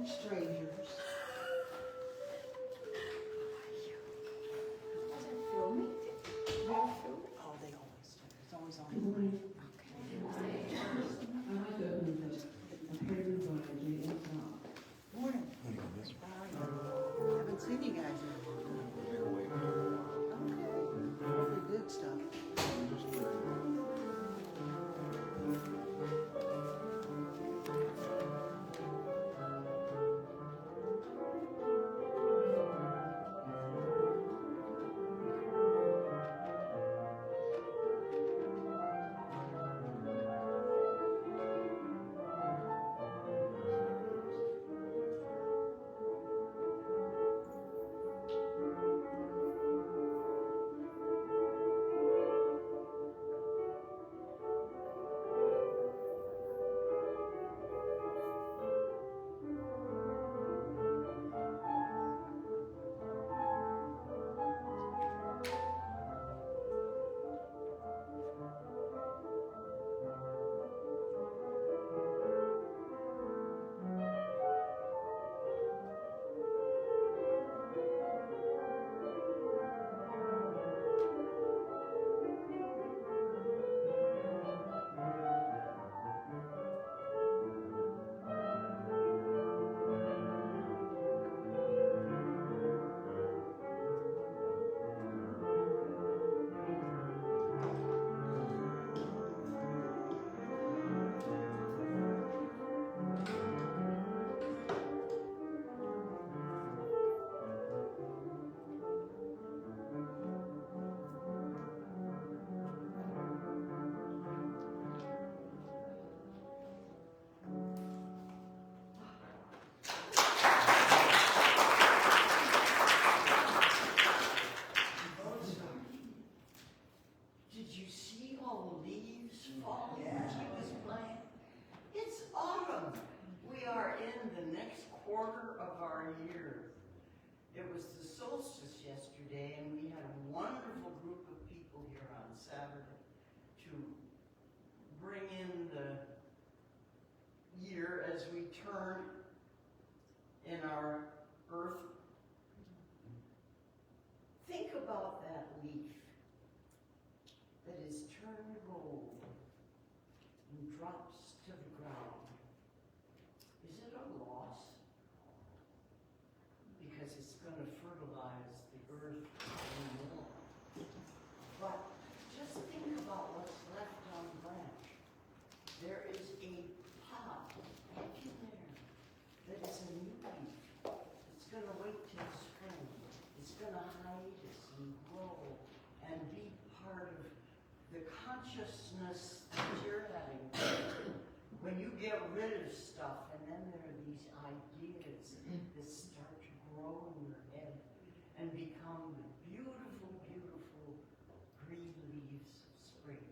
Strangers. Oh, they always do. It's always on. Good morning. I'd like to open a prayer by J.S. Morning. I haven't seen you guys in a while. Okay. The good stuff. It was the solstice yesterday, and we had a wonderful group of people here on Saturday to bring in the year as we turn in our earth. Think about that leaf that is turned gold and drops to the ground. Is it a loss? Because it's going to fertilize the earth even more. But just think about what's left on the branch. There is a pod right in there that is a new leaf. It's going to wait till spring. It's going to hiatus and grow and be part of the consciousness that you're having. When you get rid of stuff, and then there are these ideas that start to grow in your head and become the beautiful, beautiful green leaves of spring.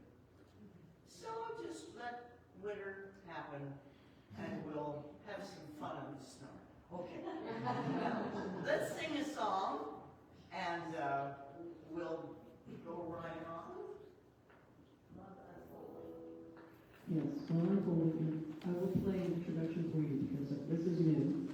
So just let winter happen, and we'll have some fun in the snow. Okay. Let's sing a song, and we'll go right on. Yes, while I'm holding, I will play an introduction for you because this is new.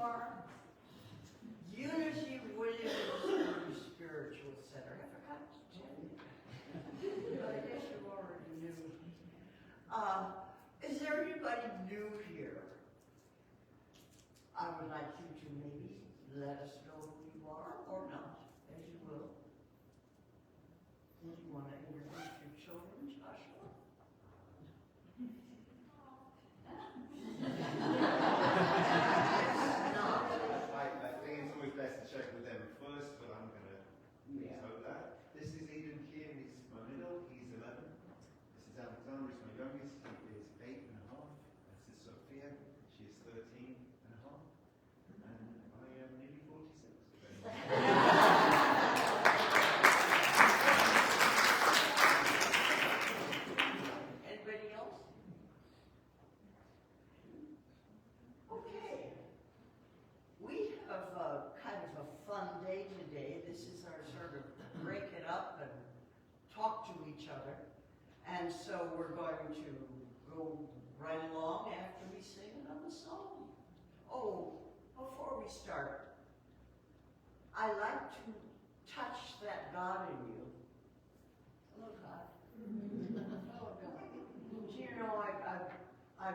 are? Unity Williamsburg Spiritual Center. I forgot to tell you. But I guess you already knew. Is there anybody new here? I would like you to maybe let us know who you are or not, as you will. Do you want to introduce your children, Joshua? No. I think it's always best to check with them first, but I'm going to hope that. This is Eden Kim, he's my middle, he's 11. This is Alexander, he's my youngest, he is 8 and a half. This is Sophia, she is 13 and a half. And I am nearly 46. Anybody else? Okay. We have kind of a fun day today. This is our sort of break it up and talk to each other. And so we're going to go right along after we sing another song. Oh, before we start, I like to touch that God in you. Hello, God. Hello, God. Do you know, I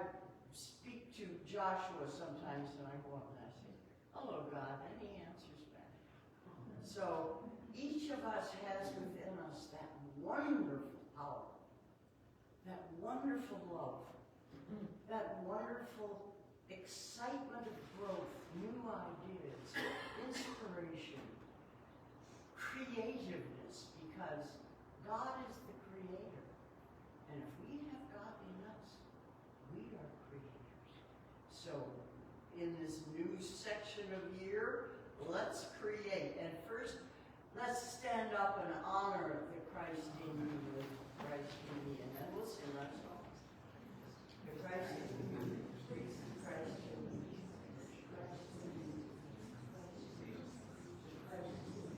speak to Joshua sometimes, and I go up and I say, hello, God, and he answers back. So each of us has within us that wonderful power, that wonderful love, that wonderful excitement of growth, new ideas, inspiration, creativeness, because God is the creator. And if we have God in us, we are creators. So in this new section of year, let's create. And first, let's stand up and honor the Christ in you with Christ in me. And then we'll sing our song. The Christ in you. Christ in me. Christ in me. Christ in me.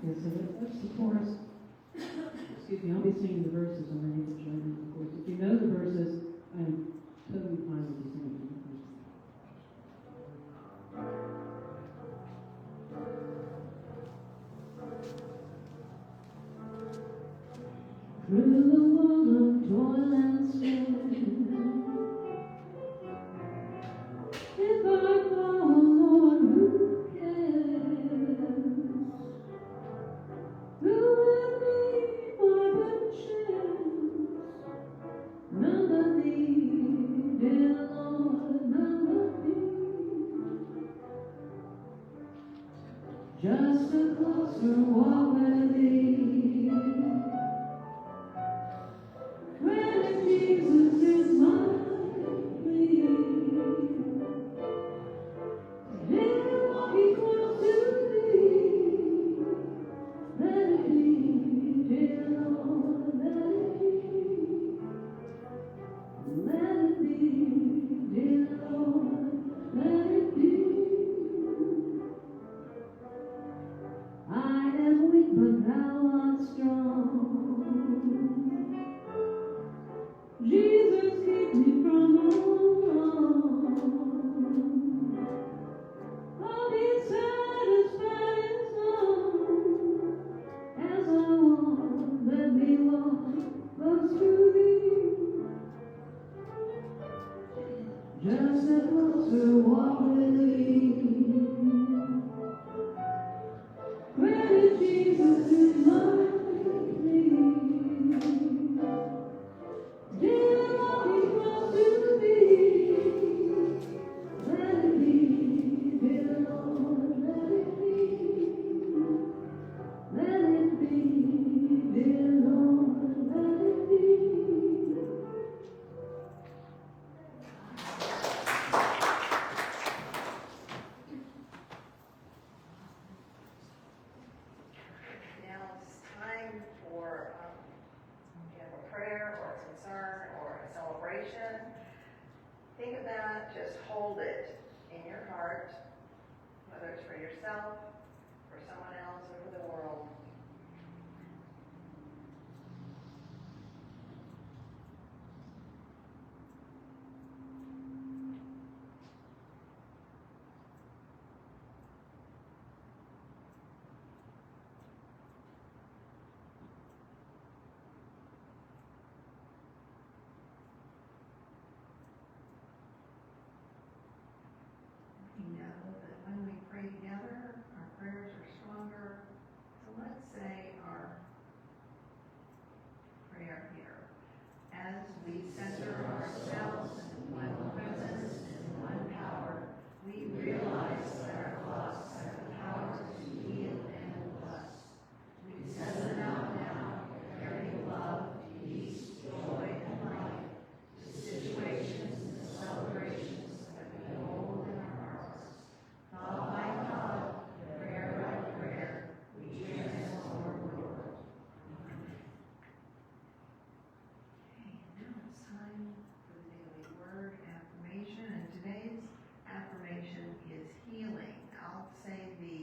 Yeah, so that's the chorus. Excuse me, I'll be singing the verses and then you can join in, of course. If you know the verses, I'm totally fine with you singing the verses. Through the world of toil and sin, if I fall, Lord, who cares? Who will be my chance? None of thee, dear Lord, none of thee. Just a closer walk with thee. When Jesus is my plea, live walking close to thee. Let it be, dear Lord, let it be. Let it be, dear Lord, let it be. I am weak, but thou art strong. Jesus, keep me from all wrong. I'll be satisfied as long as I walk. Let me walk close to thee. Just a closer walk with thee. When Jesus is my plea, dear walking close to thee. Let it be, dear Lord, let it be. Let it be, dear Lord, let it be. Now it's time for you have a prayer or a concern or a celebration. Think of that, just hold it in your heart, whether it's for yourself, for someone else, or for the world. We know that when we pray together, our prayers are stronger. So let's say our prayer here. As we center ourselves in one presence and one power, we realize that our thoughts have the power to heal and bless. We send them out now, carrying love, peace, joy, and light to situations and celebrations that we hold in our hearts. Thought by thought, prayer by prayer, we transform the world. Okay, now it's time for the daily word affirmation, and today's affirmation is healing. I'll say the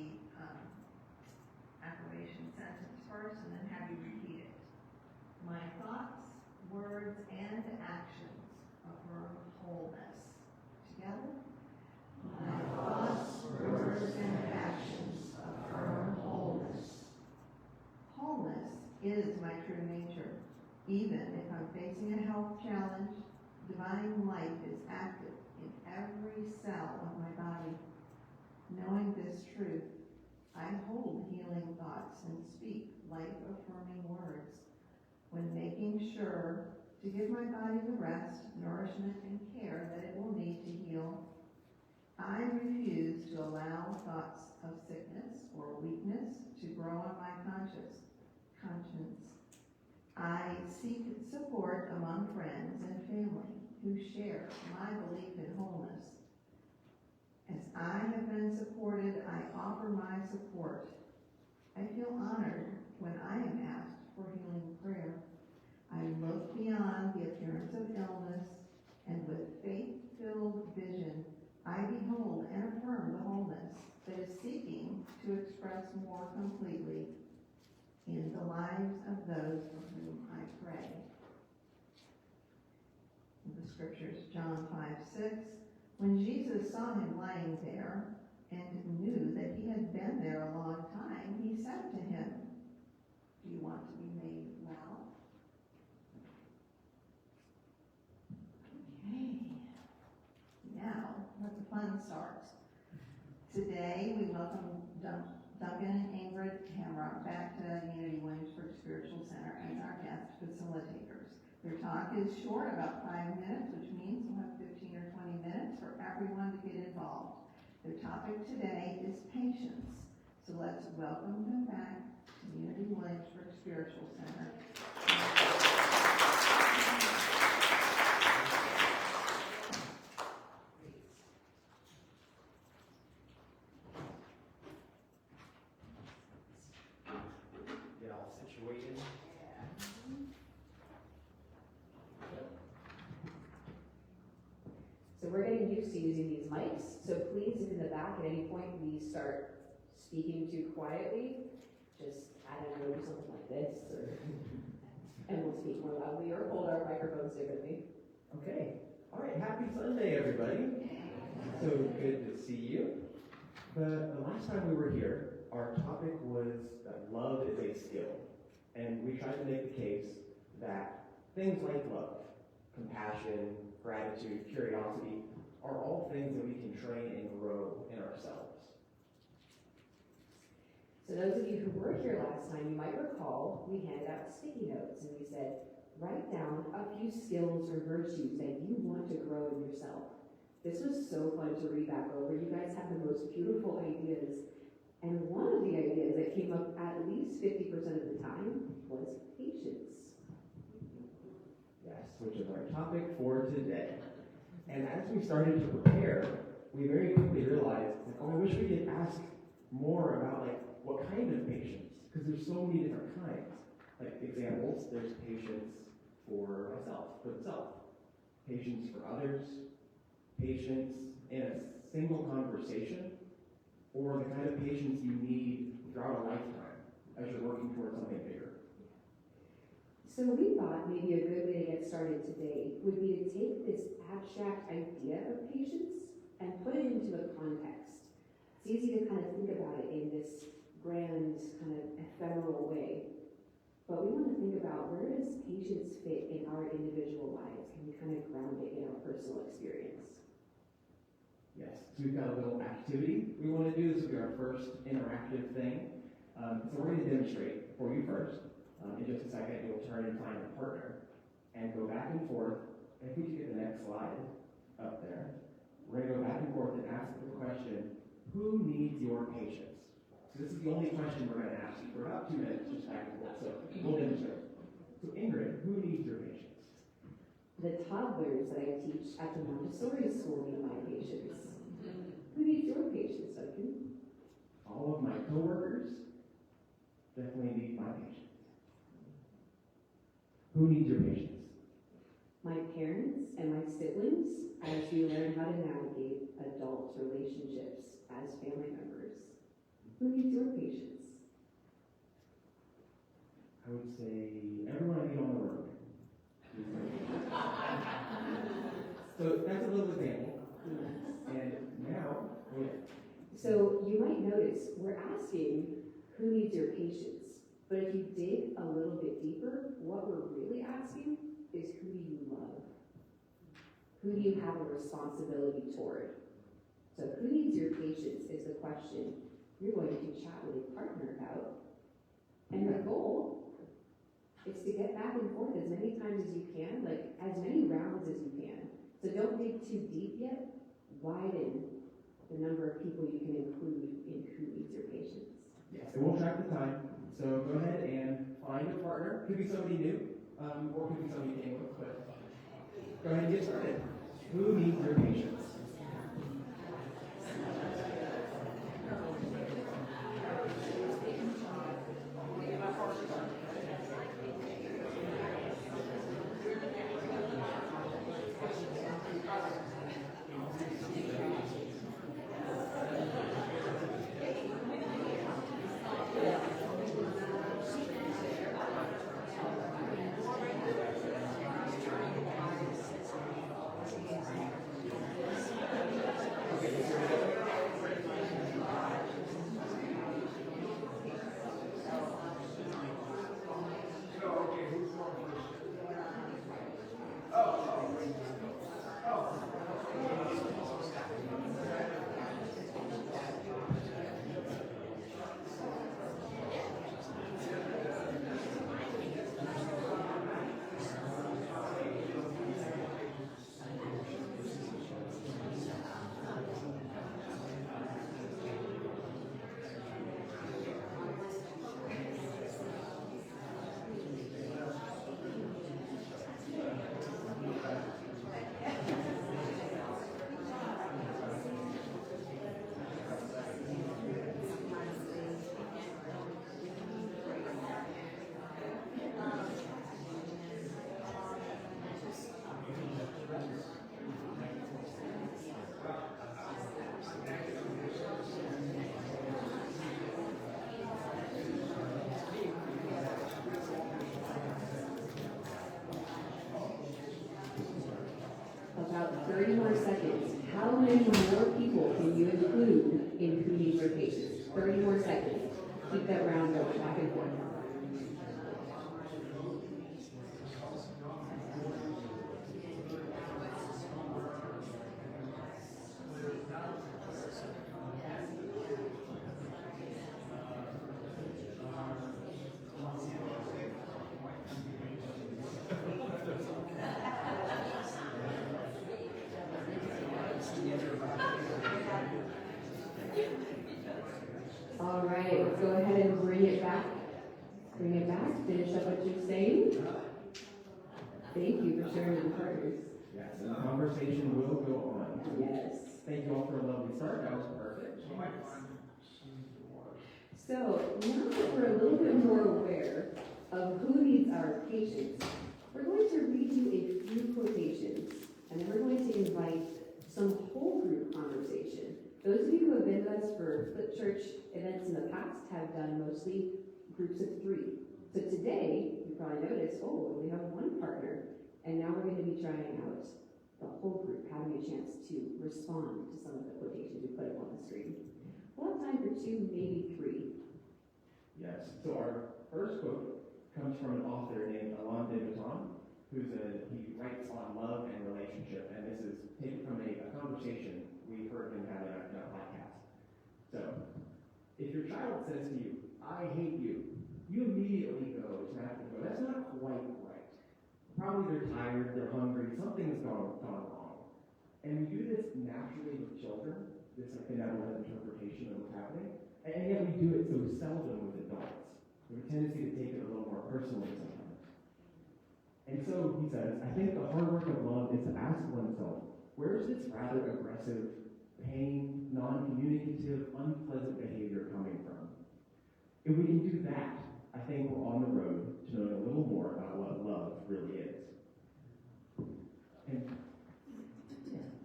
affirmation sentence first and then have you repeat it. My thoughts, words, and actions affirm wholeness. Together? My thoughts, words, and actions affirm wholeness. Wholeness is my true nature. Even if I'm facing a health challenge, divine life is active in every cell of my body. Knowing this truth, I hold healing thoughts and speak life-affirming words when making sure to give my body the rest, nourishment, and care that it will need to heal. I refuse to allow thoughts of sickness or weakness to grow on my conscience. I seek support among friends and family who share my belief in wholeness. As I have been supported, I offer my support. I feel honored when I am asked for healing prayer. I look beyond the appearance of illness, and with faith-filled vision, I behold and affirm the wholeness that is seeking to express more completely scriptures, John 5:6. When Jesus saw him lying there and knew that he had been there a long time, he said to him, "Do you want to be made well?" Okay. Now, let the fun start. Today, we welcome Duncan and Ingrid Hamrock back to Unity Williamsburg Spiritual Center as our guest facilitators. Their talk is short, about 5 minutes, which means we'll have 15 or 20 minutes for everyone to get involved. Their topic today is patience. So let's welcome them back to Unity Williamsburg Spiritual Center. Get all situated. So we're getting used to using these mics, so please, if in the back at any point we start speaking too quietly, just add a note or something like this, and we'll speak more loudly or hold our microphones differently. Okay. All right. Happy Sunday, everybody. So good to see you. The last time we were here, our topic was that love is a skill. And we tried to make the case that things like love, compassion, gratitude, curiosity, are all things that we can train and grow in ourselves. So those of you who were here last time, you might recall we handed out sticky notes and we said, write down a few skills or virtues that you want to grow in yourself. This was so fun to read back over. You guys have the most beautiful ideas. And one of the ideas that came up at least 50% of the time was patience. Yes, which is our topic for today. And as we started to prepare, we very quickly realized, I wish we could ask more about what kind of patience, because there's so many different kinds. Like examples, there's patience for myself, for the self, patience for others, patience in a single conversation, or the kind of patience you need throughout a lifetime as you're working towards something bigger. So we thought maybe a good way to get started today would be to take this abstract idea of patience and put it into a context. It's easy to kind of think about it in this grand, kind of ephemeral way. But we want to think about, where does patience fit in our individual lives? Can we kind of ground it in our personal experience? Yes, so we've got a little activity we want to do. This will be our first interactive thing. So we're going to demonstrate for you first. In just a second, you'll turn and find a partner and go back and forth. I think you get the next slide up there. We're going to go back and forth and ask the question, who needs your patience? So this is the only question we're going to ask you for about 2 minutes, just back and forth. So we'll demonstrate. So Ingrid, who needs your patience? The toddlers that I teach at the Montessori school need my patience. Who needs your patience, Duncan? All of my coworkers definitely need my patience. Who needs your patience? My parents and my siblings, as we learn how to navigate adult relationships as family members. Who needs your patience? I would say everyone I meet on the road. So that's a little example. And now, So you might notice we're asking who needs your patience. But if you dig a little bit deeper, what we're really asking is, who do you love? Who do you have a responsibility toward? So who needs your patience is the question you're going to chat with a partner about. And the goal is to get back and forth as many times as you can, like as many rounds as you can. So don't dig too deep yet. Widen the number of people you can include in who needs your patience. yes, it won't track the time. So go ahead and find a partner. Could be somebody new, or could be somebody you came with. But go ahead and get started. Who needs your patience? 30 more seconds. How many more people can you include in who needs your patience? 30 more seconds. Keep that round going back and forth. All right, let's go ahead and bring it back. Bring it back. Finish up what you're saying. Thank you for sharing your partners. Yes, and the conversation will go on. Yes. Thank you all for a lovely start. That was perfect. So now that we're a little bit more aware of who needs our patience, we're going to read you a few quotations, and then we're going to invite some whole group conversation. Those of you who have been with us for Flip Church events in the past have done mostly groups of 3. So today, you probably noticed, we have one partner, and now we're going to be trying out the whole group having a chance to respond to some of the quotations we put up on the screen. We'll have time for 2, maybe 3. Yes, so our first quote comes from an author named Alain de Botton, he writes on love and relationship, and this is taken from a conversation we heard him have in a podcast. So, if your child says to you, "I hate you," you immediately go to have to go, that's not quite right. Probably they're tired, they're hungry, something's gone wrong. And we do this naturally with children, this benevolent interpretation of what's happening, and yet we do it so seldom with adults. We have a tendency to take it a little more personally sometimes. And so he says, I think the hard work of love is to ask oneself, where is this rather aggressive, pain, non-communicative, unpleasant behavior coming from? If we can do that, I think we're on the road to knowing a little more about what love really is. And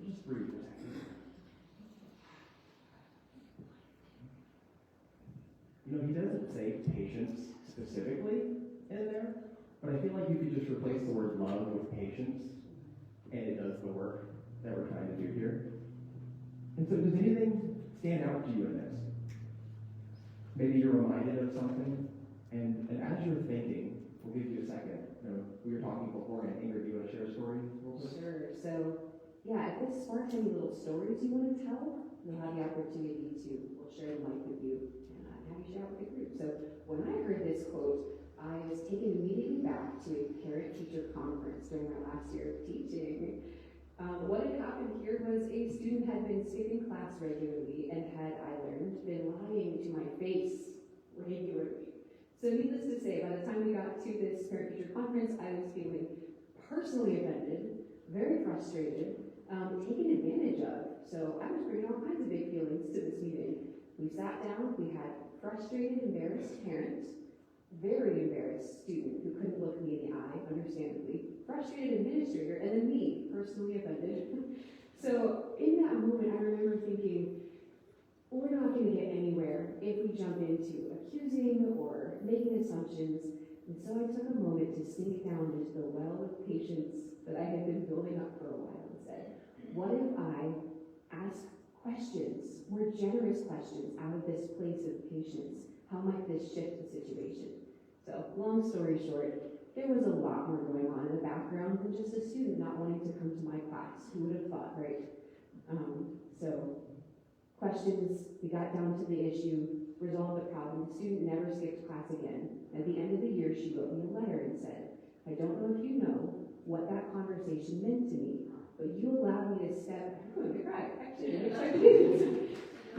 just breathe for a second. He doesn't say patience specifically in there, but I feel like you could just replace the word love with patience, and it does the work that we're trying to do here. And so does anything stand out to you in this? Maybe you're reminded of something, and as you're thinking, we'll give you a second. We were talking before, and Ingrid, do you want to share a story real quick? Sure. So, if this sparks any little stories you want to tell, you'll have the opportunity to, we'll share the mic with you and have you share with the group. So, when I heard this quote, I was taken immediately back to a parent-teacher conference during my last year of teaching. What had happened here was a student had been skipping class regularly and had, I learned, been lying to my face regularly. So needless to say, by the time we got to this parent-teacher conference, I was feeling personally offended, very frustrated, taken advantage of. So I was bringing all kinds of big feelings to this meeting. We sat down, we had frustrated, embarrassed parent, very embarrassed student who couldn't look me in the eye, understandably, frustrated administrator, and then me, personally offended. So in that moment, I remember thinking, we're not going to get anywhere if we jump into accusing or making assumptions. And so I took a moment to sink down into the well of patience that I had been building up for a while and said, what if I ask questions, more generous questions, out of this place of patience? How might this shift the situation? So, long story short, there was a lot more going on in the background than just a student not wanting to come to my class. Who would have thought, right? So, questions, we got down to the issue, resolved the problem. The student never skipped class again. At the end of the year, she wrote me a letter and said, I don't know if you know what that conversation meant to me, but you allowed me to step, I'm going to cry, actually,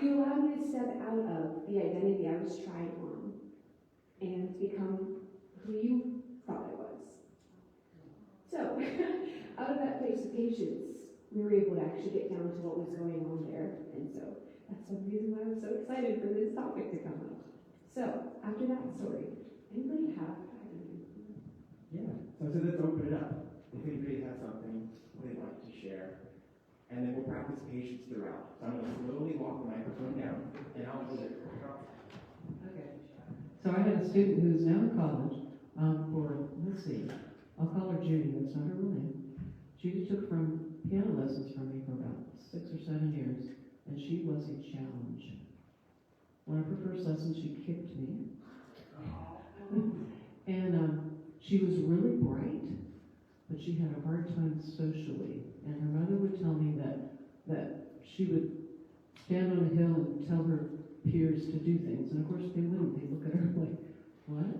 you allowed me to step out of the identity I was trying on and become who you thought I was. So, out of that place of patience, we were able to actually get down to what was going on there, and so that's one reason why I'm so excited for this topic to come up. So, after that story, anybody have? Yeah. So let's open it up. If anybody has something they'd like to share, and then we'll practice patience throughout. So I'm going to slowly walk the microphone down, and I'll hold it. Okay. So I had a student who's now in college let's see, I'll call her Judy, that's not her real name. Judy took from piano lessons from me for about 6 or 7 years, and she was a challenge. One of her first lessons, she kicked me. And she was really bright, but she had a hard time socially. And her mother would tell me that she would stand on a hill and tell her peers to do things. And of course they wouldn't. They look at her like, what?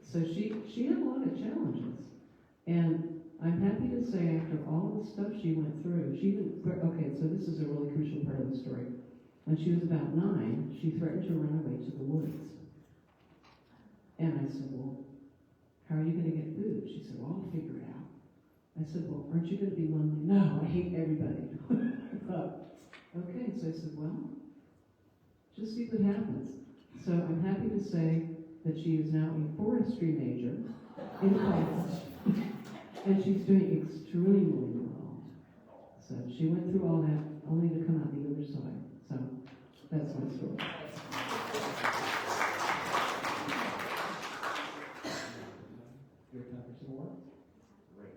So she had a lot of challenges. And I'm happy to say after all the stuff she went through, okay, so this is a really crucial part of the story. When she was about 9, she threatened to run away to the woods. And I said, well, how are you going to get food? She said, well, I'll figure it out. I said, well, aren't you going to be lonely? No, I hate everybody. I thought, okay, so I said, well, just see what happens. So I'm happy to say that she is now a forestry major in college. And she's doing extremely well. So she went through all that only to come out the other side. So that's my story. Your time for some more? Great.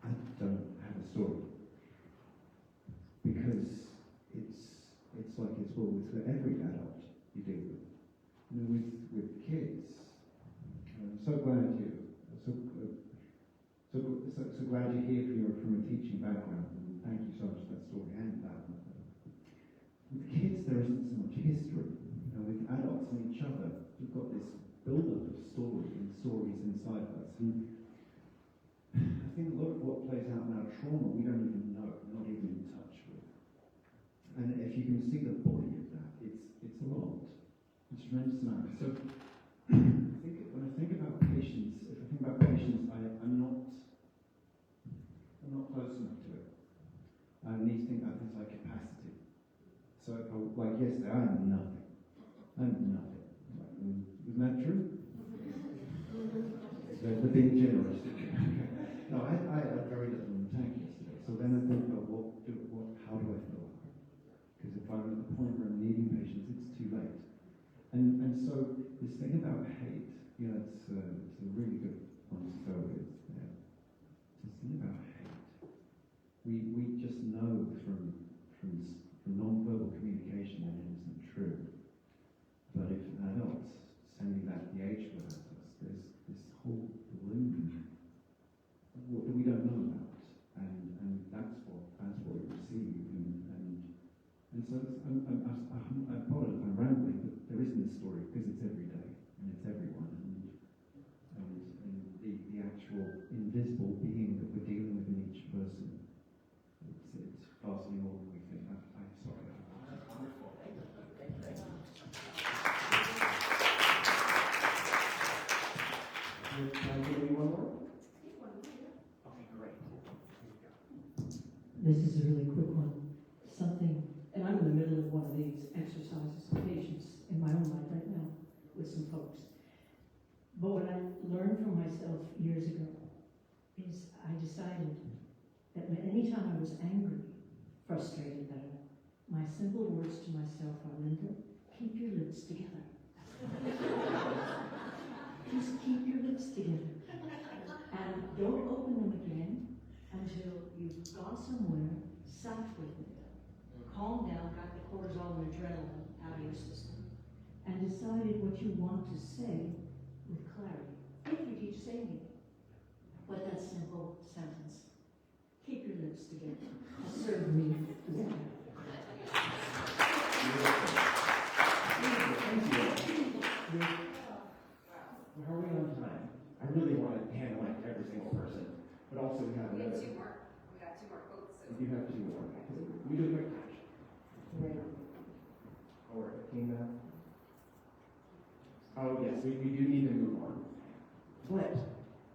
I don't have a story because it's like it's well with every adult you deal with. You know, with kids. I'm so glad so glad you're here from a teaching background. And thank you so much for that story and that. With kids, there isn't so much history. You know, with adults and each other, we've got this build-up of story and stories inside us. And I think a lot of what plays out in our trauma, we don't even know, not even in touch with. And if you can see the body of that, it's a lot. It's a tremendous amount. So when I think about patience, I'm not close enough to it. I need to think about things like capacity. So if I, like yesterday, I had nothing. Isn't that true? They're being generous. No, I had very little in the tank yesterday. So then I think about how do I fill up? Because if I'm at the point where I'm needing patience, it's too late. And so this thing about hate, it's a really good one to go with. Yeah. This thing about hate. We just know from non-verbal communication that it isn't true. But if adults sending that DH word at us, there's this whole balloon that we don't know about, and that's what we receive, and so I apologize if I'm rambling, but there isn't a story because it's every day and it's everyone, and the actual invisible being that we're dealing with in each person. It's vastly more than we think. I'm sorry. That's wonderful. Can I give you one more? Okay, great. This is a really quick one. Something, and I'm in the middle of one of these exercises of patience in my own life right now with some folks. But what I learned from myself years ago is I decided that anytime I was angry, frustrated better, my simple words to myself are, Linda, keep your lips together. Just keep your lips together. And don't open them again until you've gone somewhere, sat with it, calmed down, got the cortisol and adrenaline out of your system, and decided what you want to say with clarity. If you keep saying it. But that simple sentence, keep your lips together, has served me well. How are we on time? I really want to handle like every single person, but also we have another. We got 2 more quotes. So. We do have 2 more. We do a quick catch. Or 15 now. Oh yes, we do need to move on. But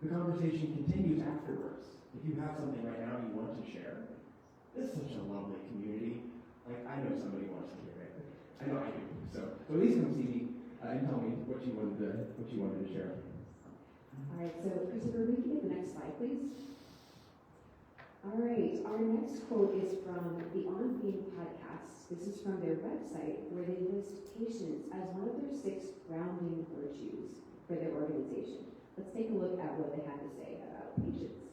the conversation continues afterwards. If you have something right now you want to share, this is such a lovely community. Like I know somebody wants to hear it. I know I do. So please come see me and tell me what you wanted to share. All right, so Christopher, we can get the next slide, please. All right, our next quote is from the On Being podcast. This is from their website where they list patience as one of their 6 grounding virtues for their organization. Let's take a look at what they had to say about patience.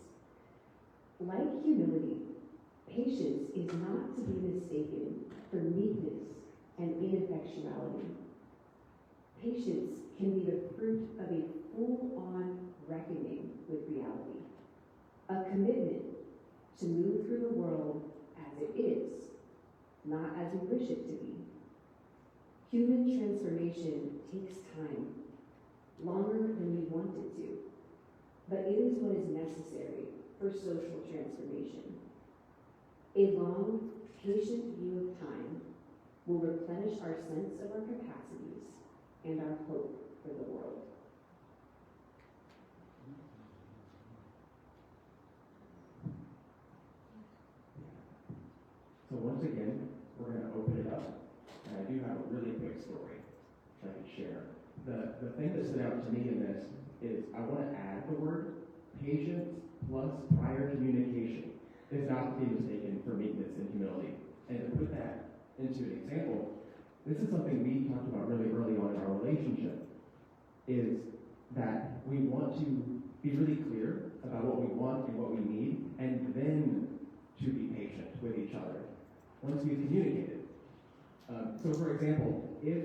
Like humility, patience is not to be mistaken for meekness and ineffectuality. Patience can be the fruit of a full-on reckoning with reality, a commitment to move through the world as it is, not as we wish it to be. Human transformation takes time, longer than we want it to, but it is what is necessary for social transformation. A long, patient view of time will replenish our sense of our capacities and our hope for the world. So once again, we're going to open it up, and I do have a really quick story that I can share. The thing that stood out to me in this is I want to add the word patience plus prior communication is not to be mistaken for meekness and humility. And to put that into an example, this is something we talked about really early on in our relationship, is that we want to be really clear about what we want and what we need, and then to be patient with each other once we've communicated. So for example, if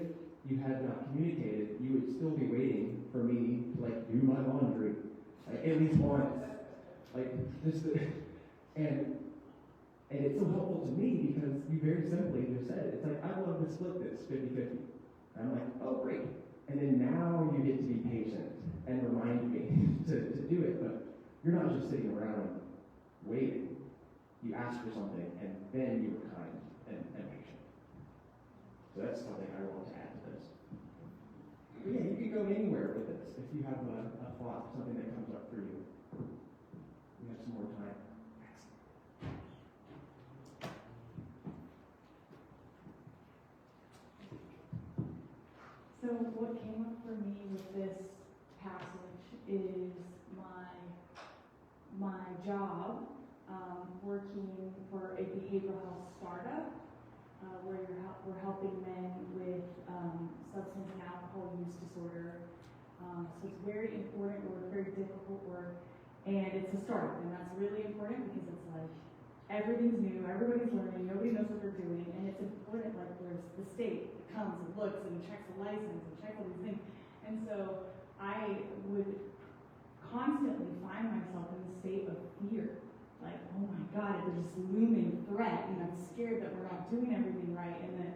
you had not communicated, you would still be waiting for me to do my laundry, at least once. And it's so helpful to me because you very simply just said it. It's like, I love to split this 50-50. And I'm like, oh great. And then now you get to be patient and remind me to do it, but you're not just sitting around waiting. You ask for something, and then you were kind and patient. So that's something I want to add to this. But yeah, you can go anywhere with this if you have a thought, something that comes up for you. We have some more time. So what came up for me with this passage is my job working for a behavioral health startup where we're helping men with substance and alcohol use disorder. So it's very important work, very difficult work, and it's a startup, and that's really important because it's like everything's new, everybody's learning, nobody knows what they're doing, and it's important there's the state that comes and looks and checks the license and checks all these things. And so I would constantly find myself in a state of fear. Like, oh my God, there's this looming threat, and I'm scared that we're not doing everything right, and that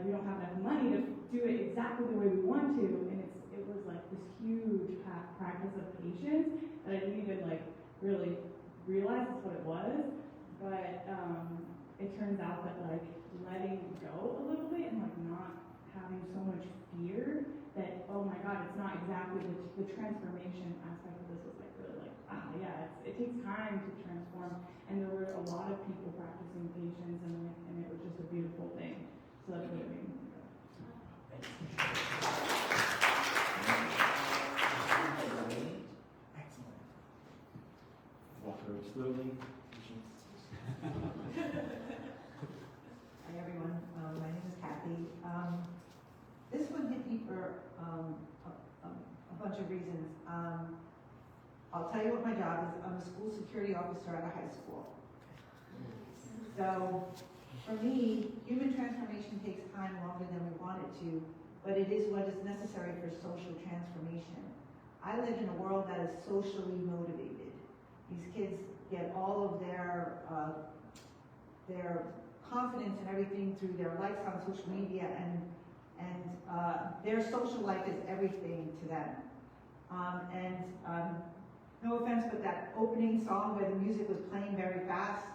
we don't have enough money to do it exactly the way we want to. And it was like this huge practice of patience that I didn't even really realize that's what it was. But it turns out that letting go a little bit and not having so much fear that, oh my God, it's not exactly the transformation aspect of this was really it takes time to transform, and there were a lot of people practicing patience, and it was just a beautiful thing. So that's what it made me think of. Excellent. Walk over slowly. Hi everyone, my name is Kathy. This one hit me for a bunch of reasons. I'll tell you what my job is. I'm a school security officer at a high school. So for me, human transformation takes time longer than we want it to, but it is what is necessary for social transformation. I live in a world that is socially motivated. These kids get all of their confidence and everything through their likes on social media, and their social life is everything to them. No offense, but that opening song where the music was playing very fast,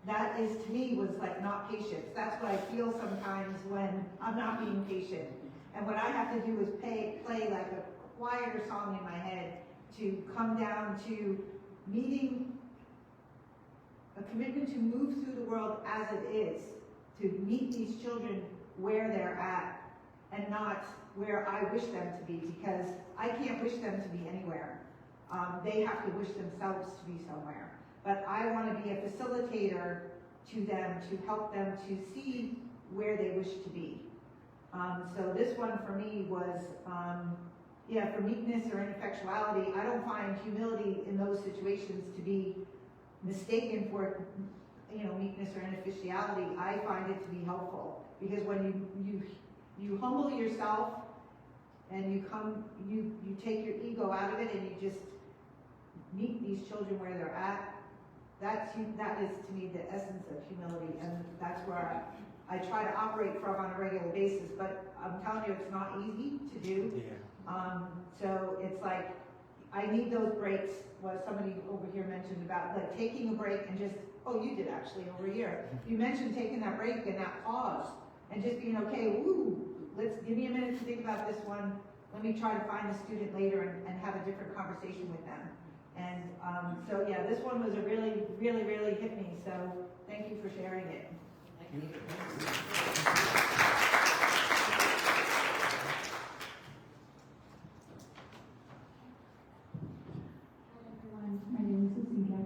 that is, to me, was not patience. That's what I feel sometimes when I'm not being patient. And what I have to do is play a quieter song in my head to come down to meeting a commitment to move through the world as it is, to meet these children where they're at and not where I wish them to be, because I can't wish them to be anywhere. They have to wish themselves to be somewhere. but I want to be a facilitator to them, to help them to see where they wish to be. So this one for me was, for meekness or ineffectuality, I don't find humility in those situations to be mistaken for, meekness or ineffectuality. I find it to be helpful, because when you humble yourself and you take your ego out of it and you just meet these children where they're at, that is to me the essence of humility, and that's where I try to operate from on a regular basis. But I'm telling you, it's not easy to do. So it's like, I need those breaks, what somebody over here mentioned about like taking a break and just, you did actually over here. You mentioned taking that break and that pause and just being okay, let's give me a minute to think about this one. Let me try to find a student later and have a different conversation with them. And this one was a really, really, really hit me. So thank you for sharing it. Thank you. My name is Cecilia.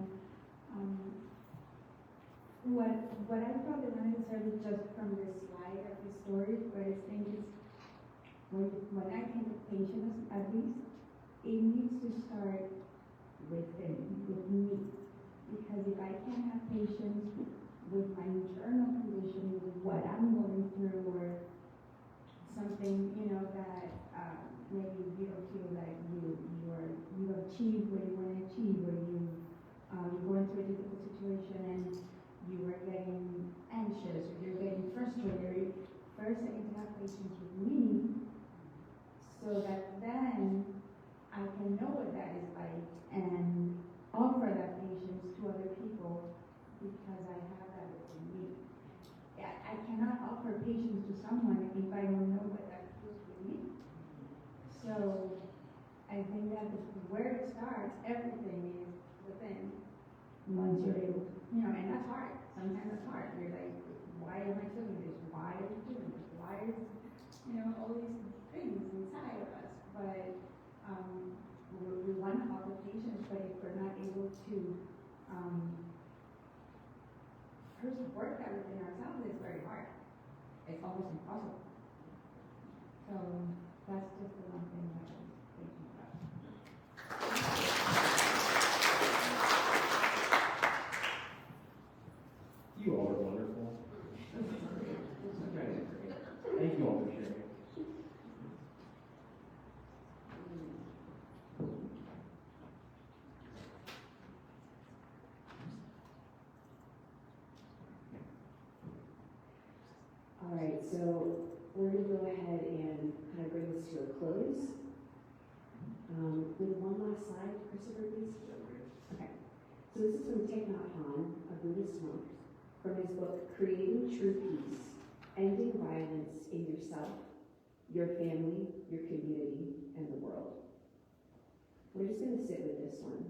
What I probably not necessarily just from the slide of the story, but I think is when I think of patience, at least, it needs to start with me. Because if I can't have patience with my internal condition, with what I'm going through, or something, that maybe you don't feel like you achieve what you want to achieve, or you're going through a difficult situation and you are getting anxious or you're getting frustrated. First, I need to have patience with me, so that then I can know what that is like and offer that patience to other people, because I have that within me. I cannot offer patience to someone if I don't know what that feels with me. So I think that where it starts, everything is within. Once you're able to, and that's hard. Sometimes it's hard. You're like, why am I feeling this? Why are you doing this? Why is, all these things inside of us. But we want to offer patience, but if we're not able to first work that within ourselves, it's very hard. It's almost impossible. So that's just the one thing that I'm thinking about. You all are wonderful. Thank you all for sharing. All right, so we're going to go ahead and kind of bring this to a close. With one last slide, Christopher, please. Okay. So this is from Thich Nhat Hanh, a Buddhist monk, from his book, Creating True Peace, Ending Violence in Yourself, Your Family, Your Community, and the World. We're just going to sit with this one.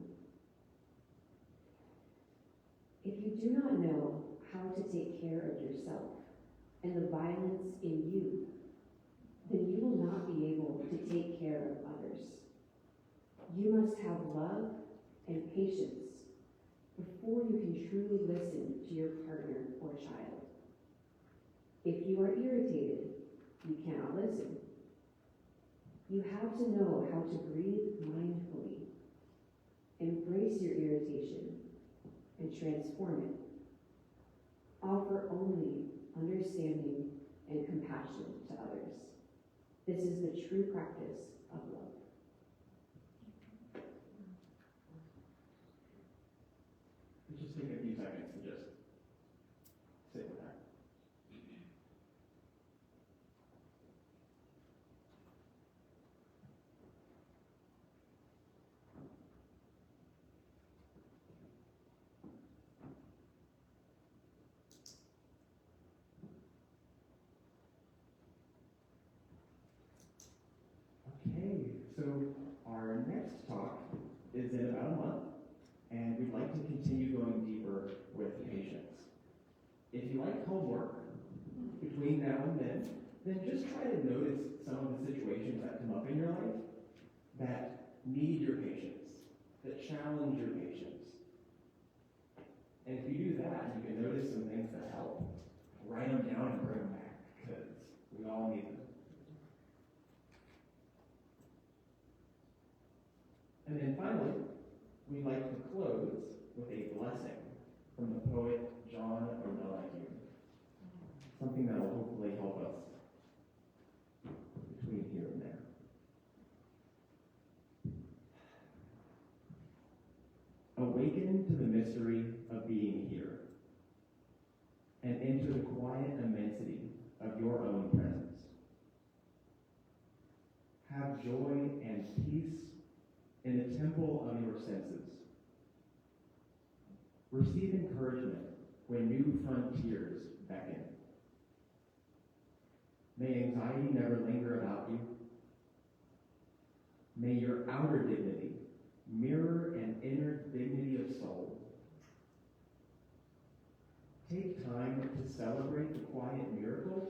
If you do not know how to take care of yourself and the violence in you, then you will not be able to take care of others. You must have love and patience before you can truly listen to your partner or child. If you are irritated, you cannot listen. You have to know how to breathe mindfully, embrace your irritation, and transform it. Offer only understanding and compassion to others. This is the true practice of love. Let's just take a few seconds to just sit with that. Okay, so our next talk is in about a month, and we'd like to continue going deeper with patience. If you like homework between now and then just try to notice some of the situations that come up in your life that need your patience, that challenge your patience. And if you do that, you can notice some things that help. Write them down and bring them back, because we all need them. And then finally, we'd like to close with a blessing from the poet John O'Donohue. Something that will hopefully help us between here and there. Awaken to the mystery of being here and enter the quiet immensity of your own presence. Have joy and peace in the temple of your senses. Receive encouragement when new frontiers beckon. May anxiety never linger about you. May your outer dignity mirror an inner dignity of soul. Take time to celebrate the quiet miracles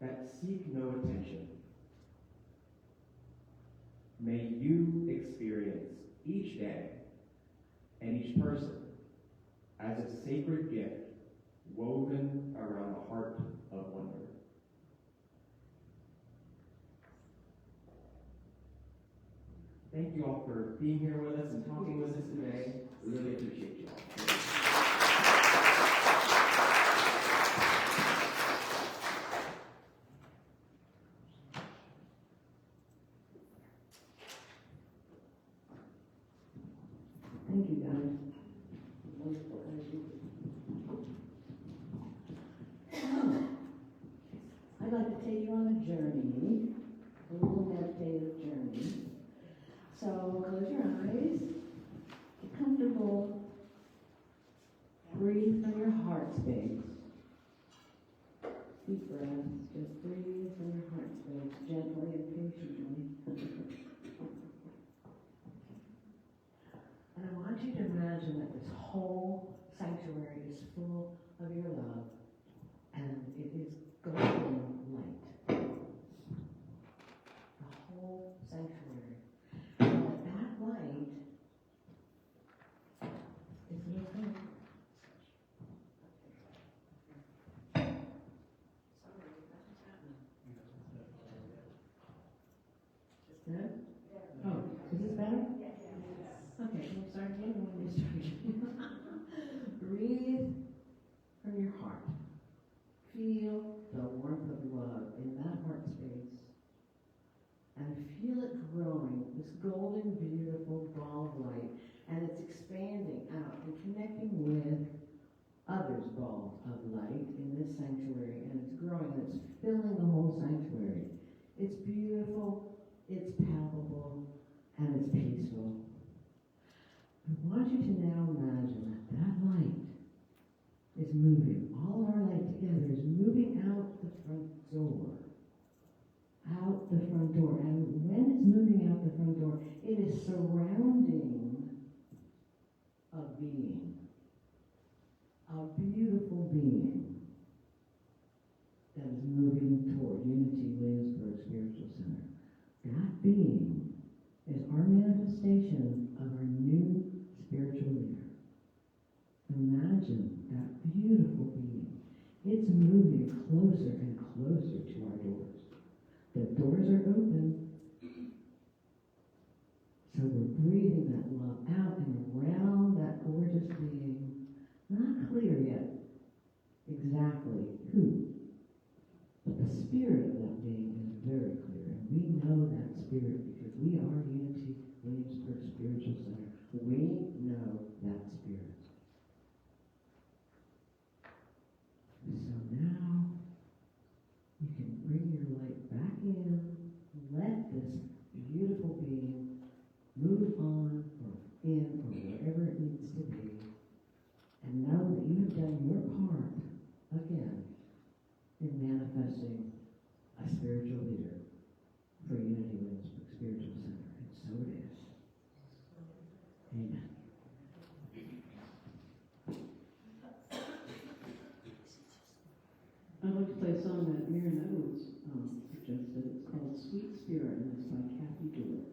that seek no attention. May you experience each day and each person as a sacred gift woven around the heart of wonder. Thank you all for being here with us and talking with us today. We really appreciate you all. Thank you, guys. Wonderful. Thank you. I'd like to take you on a journey, a little meditative journey. So close your eyes, get comfortable, breathe from your heart space. Deep breaths, just breathe from your heart space, gently and patiently. And I want you to imagine that this whole sanctuary is full of your love, and it is golden light. The whole sanctuary. And that light is within. Good? Oh, is this better? Okay, we'll start again when we start again. Breathe from your heart. Feel the warmth of love in that heart space. And feel it growing, this golden, beautiful ball of light. And it's expanding out and connecting with others' balls of light in this sanctuary. And it's growing, and it's filling the whole sanctuary. It's beautiful, it's palpable, and it's peaceful. I want you to now imagine that that light is moving. All of our light together is moving out the front door. Out the front door. And when it's moving out the front door, it is surrounding a being. A beautiful being that is moving toward Unity Williamsburg Spiritual Center. That being is our manifestation of our new spiritual leader. Imagine that beautiful being. It's moving closer and closer to our doors. The doors are open. So we're breathing that love out and around that gorgeous being. Not clear yet exactly who, but the spirit of that being is very clear. And we know that spirit because we are Unity Williamsburg Spiritual Center. We know that spirit. So now you can bring your light back in. Let this beautiful being move on or in or wherever it needs to be. And know that you have done your part again in manifesting a spiritual leader for Unity Williamsburg Spiritual Center. And so it is. Amen. I'd like to play a song that Mira Knows suggested. It's called Sweet Spirit, and it's by Kathy Dewart.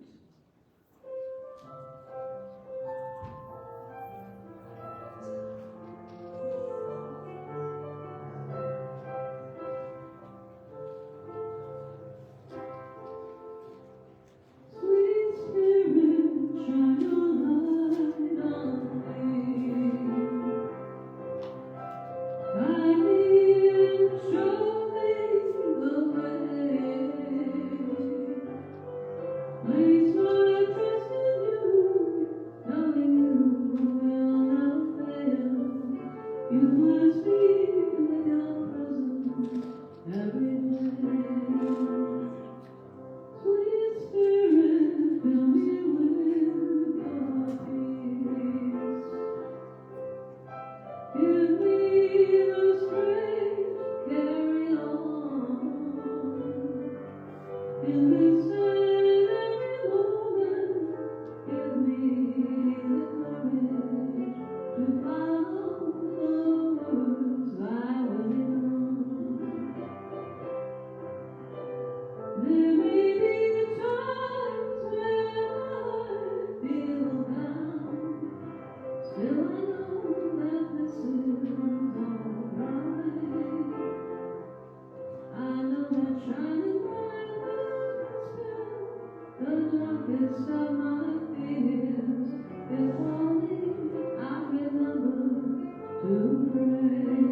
darkest of my fears, if only I remember to pray.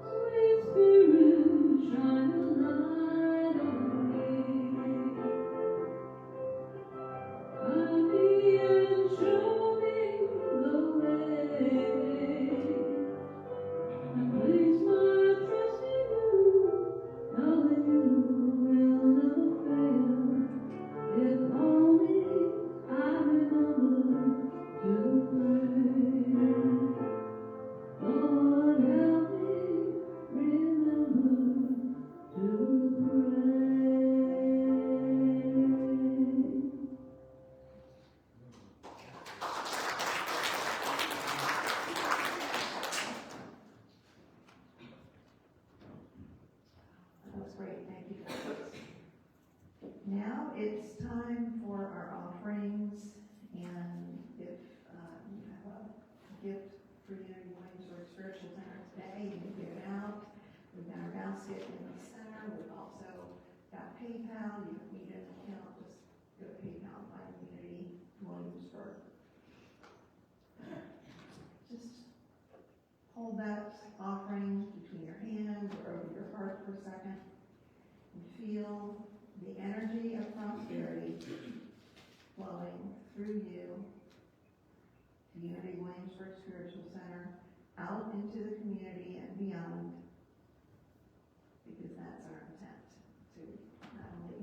Sweet Spirit, shine a light on me. Guide me and show me the way. And place my trust in you, knowing you will never fail. If only I remember to pray. Lord, help me remember to pray. That was great, thank you. Now it's time for our offerings, and if you have a gift for Unity Williamsburg Spiritual Center today, you can get it out. We've got our basket in the center, we've also got PayPal, you don't need an account, just go to PayPal, find Unity Williamsburg. Just hold that offering between your hands or over your heart for a second and feel the energy of prosperity flowing through you to Unity Williamsburg Spiritual Center, out into the community and beyond, because that's our intent, to not only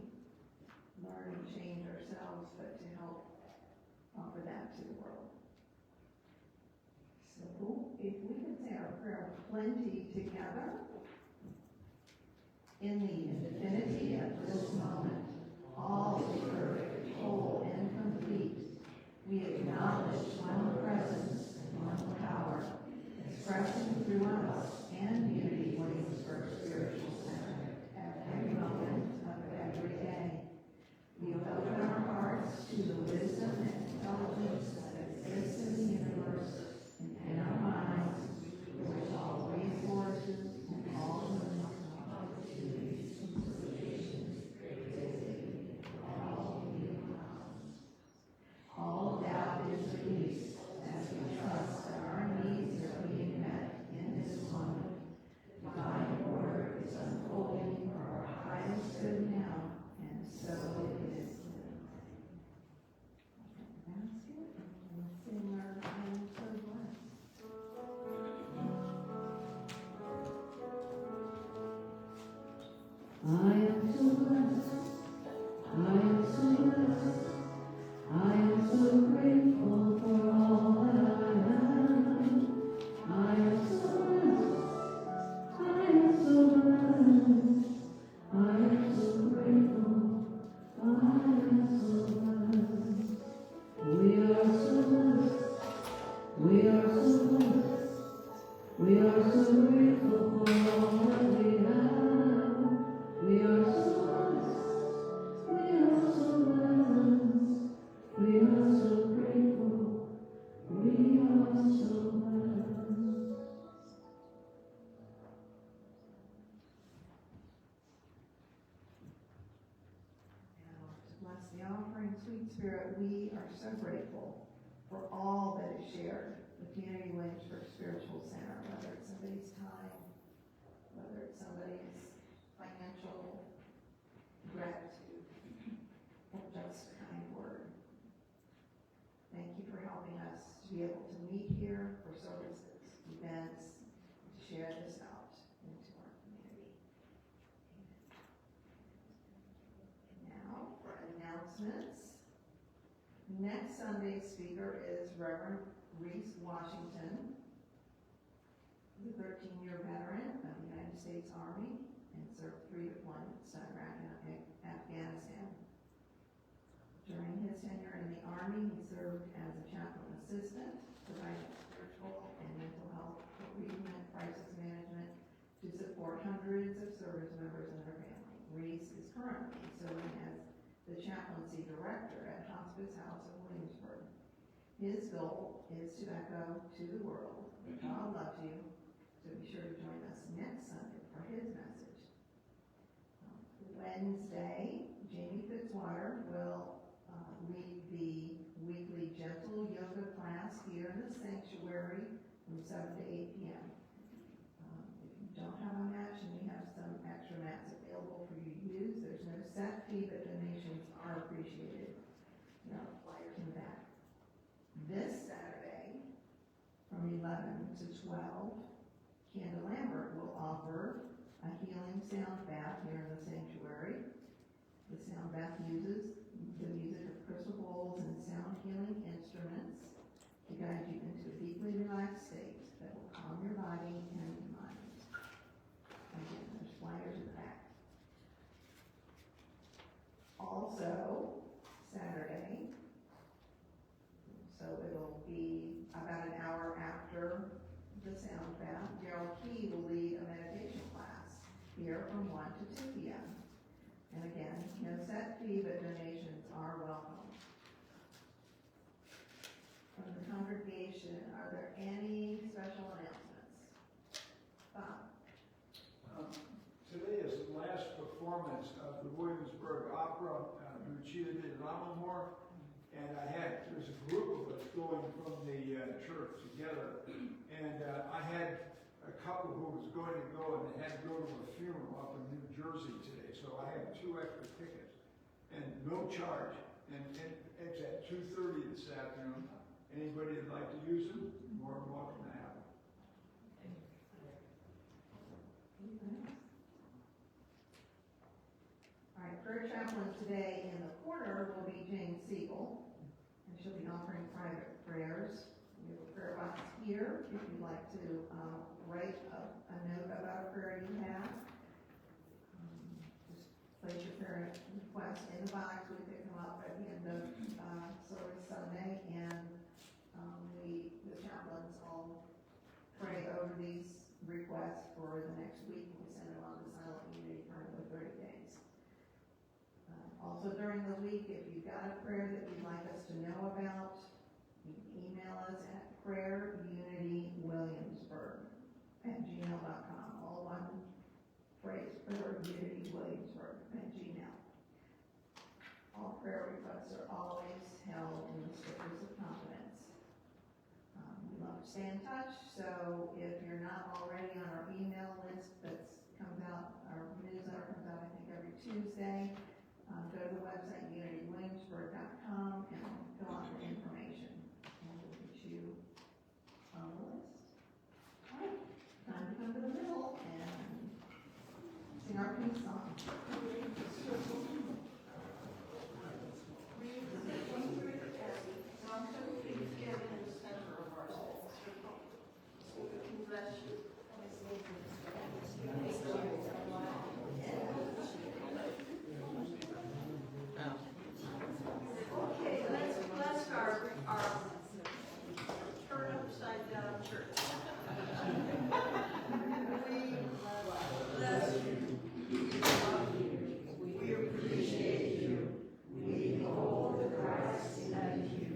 learn and change ourselves, but to help offer that to the world. So if we could say our prayer of plenty together. In the infinity of this moment, all is perfect, whole, and complete. We acknowledge one presence and one power, expressing through us and Unity Williamsburg Spiritual Center at every moment of every day. We open our hearts to the wisdom and intelligence that exists in the universe and in our minds, which all resources and all opportunities and solutions, creativity, all doubt is released as we trust that our needs are being met in this moment. Divine order is unfolding for our highest good now, and so it is. Basket, and sing our I am so blessed. I am so blessed, I am so blessed, I am so grateful for all that I am. I am so blessed, I am so blessed, I am so grateful, I am so blessed. We are so blessed, we are so blessed, we are so grateful for all that we have. We are so blessed, we are so blessed, we are so grateful, we are so blessed. Now, to bless the offering, sweet Spirit, we are so grateful for all that is shared with Unity Williamsburg Spiritual Center, whether it's somebody's time, whether it's somebody's financial gratitude, or just a kind word. Thank you for helping us to be able to meet here for services, events, to share this out into our community. Now, for announcements. Next Sunday's speaker is Reverend Reese Washington, the 13-year veteran of the United States Army and served 3 deployments in Iraq and Afghanistan. During his tenure in the Army, he served as a chaplain assistant, providing spiritual and mental health, bereavement, crisis management to support hundreds of service members and their family. Reese is currently serving as the chaplaincy director at Hospice House of Williamsburg. His goal is to echo to the world that God loves you, so be sure to join us next Sunday for his message. Wednesday, Jamie Fitzwater the sanctuary from 7 to 8 p.m. If you don't have a match, and we have some extra mats available for you to use, there's no set fee, but donations are appreciated. There are flyers in the back. This Saturday, from 11 to 12, Candace Lambert will offer a healing sound bath here in the sanctuary. The sound bath uses the music of crystal bowls and sound healing instruments to guide you into a deeply relaxed state that will calm your body and mind. Again, there's flyers in the back. Also, Saturday, so it'll be about an hour after the sound bath, Gerald Key will lead a meditation class here from 1 to 2 p.m. And again, no set fee, but donations are welcome. From the congregation, are there any special announcements? Bob? Today is the last performance of the Williamsburg Opera, Lucia di Lammermoor, and there's a group of us going from the church together, and I had a couple who was going to go, and they had to go to a funeral up in New Jersey today, so I have 2 extra tickets, and no charge, and it's at 2:30 this afternoon. Anybody that'd like to use them, more than welcome to have them. All right, prayer chaplain today in the corner will be Jane Siegel, and she'll be offering private prayers. We have a prayer box here if you'd like to write a note about a prayer you have. Just place your prayer request in the box. We pick them up at the end of service Sunday, and the chaplains all pray over these requests for the next week, and we send them on to Silent Unity for another 30 days. Also during the week, if you've got a prayer that you'd like us to know about, you can email us at prayerunitywilliamsburg@gmail.com. All one phrase, prayerunitywilliamsburg@gmail. All prayer requests are always held in the strictest of confidence. We love to stay in touch, so if you're not already on our email list that comes out, our newsletter comes out I think every Tuesday, go to the website unitywilliamsburg.com and fill out the information, and we'll get you on the list. All right, time to come to the middle and sing our peace song. Okay, let's start our turn upside down church. We bless you. We love you. We appreciate you. We hold the Christ in you.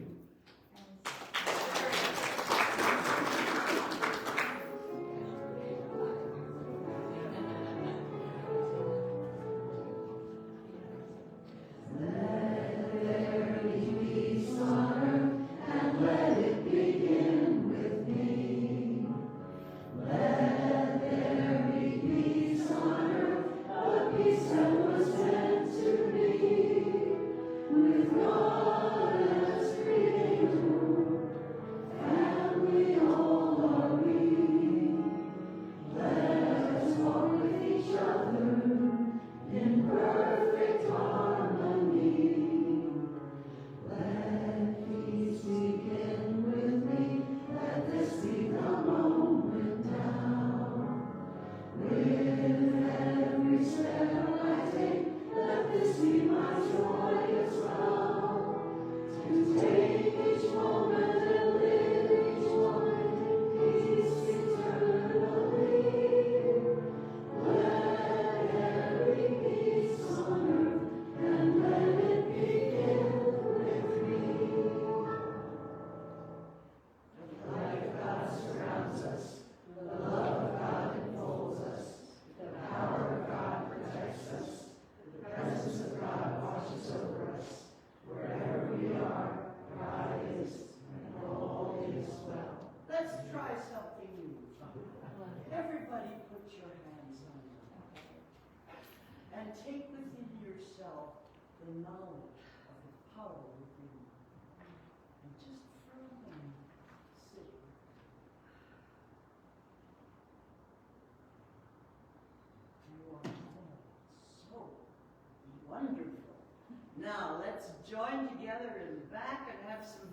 Everybody put your hands on your heart and take within yourself the knowledge of the power within you. And just for a moment, sit with it. You are all so wonderful. Now let's join together in the back and have some